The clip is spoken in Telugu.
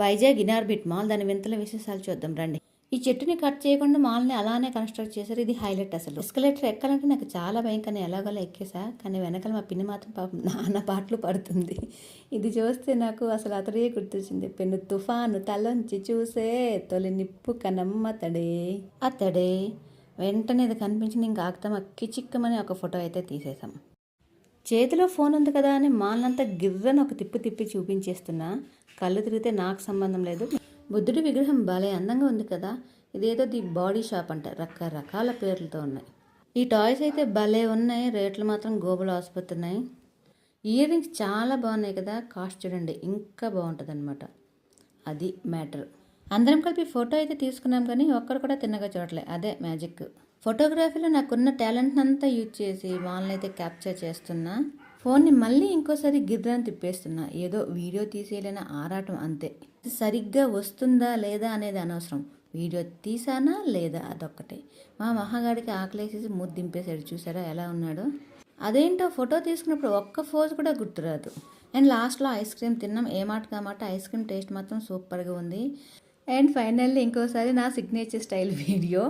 వైజాగ్ ఇనార్బిట్ మాల్ దాని వింతల విశేషాలు చూద్దాం రండి. ఈ చెట్టుని కట్ చేయకుండా మాల్ని అలానే కన్స్ట్రక్ట్ చేశారు. ఇది హైలైట్ అసలు. ఎస్కలేటర్ ఎక్కాలంటే నాకు చాలా భయం, కానీ ఎలాగోలా ఎక్కేసా. కానీ వెనకాల మా పిన్ని మాత్రం పాపం నాన్న పాటలు పడుతుంది. ఇది చూస్తే నాకు అసలు అతడే గుర్తొచ్చింది. పెన్ను తుఫాను తలొంచి చూసే తొలి నిప్పు కనమ్మతడే అతడే. వెంటనే ఇది కనిపించింది. ఇంకా ఆగుతామా కిచిక్కమని ఒక ఫోటో అయితే తీసేసాం. చేతిలో ఫోన్ ఉంది కదా అని మాల్నంతా గిర్రని ఒక తిప్పి తిప్పి చూపించేస్తున్నా. కళ్ళు తిరిగితే నాకు సంబంధం లేదు. బుద్ధుడి విగ్రహం భలే అందంగా ఉంది కదా. ఇదేదో ది బాడీ షాప్ అంట, రకరకాల పేర్లతో ఉన్నాయి. ఈ టాయ్స్ అయితే భలే ఉన్నాయి, రేట్లు మాత్రం గోబులు ఆసుపత్రున్నాయి. ఇయర్ రింగ్స్ చాలా బాగున్నాయి కదా, కాస్ట్ చూడండి ఇంకా బాగుంటుంది అనమాట. అది మ్యాటర్. అందరం కలిపి ఫోటో అయితే తీసుకున్నాం, కానీ ఒక్కరు కూడా తిన్నగా చూడలే. అదే మ్యాజిక్. ఫోటోగ్రఫీలో నాకున్న టాలెంట్ అంతా యూజ్ చేసి వాళ్ళని అయితే క్యాప్చర్ చేస్తున్నా. ఫోన్ని మళ్ళీ ఇంకోసారి గిర్రని తిప్పేస్తున్నా. ఏదో వీడియో తీసేయాలనే ఆరాటం అంతే. సరిగ్గా వస్తుందా లేదా అనేది అనవసరం, వీడియో తీసానా లేదా అదొక్కటే. మా మహాగాడికి ఆకలేసేసి ముద్దు దింపేశాడు. చూసారా ఎలా ఉన్నాడో. అదేంటో ఫోటో తీసుకున్నప్పుడు ఒక్క ఫోజ్ కూడా గుర్తురాదు. అండ్ లాస్ట్లో ఐస్ క్రీమ్ తిన్నాం. ఏ మాట కామాట ఐస్ క్రీమ్ టేస్ట్ మాత్రం సూపర్గా ఉంది. అండ్ ఫైనల్లీ ఇంకోసారి నా సిగ్నేచర్ స్టైల్ వీడియో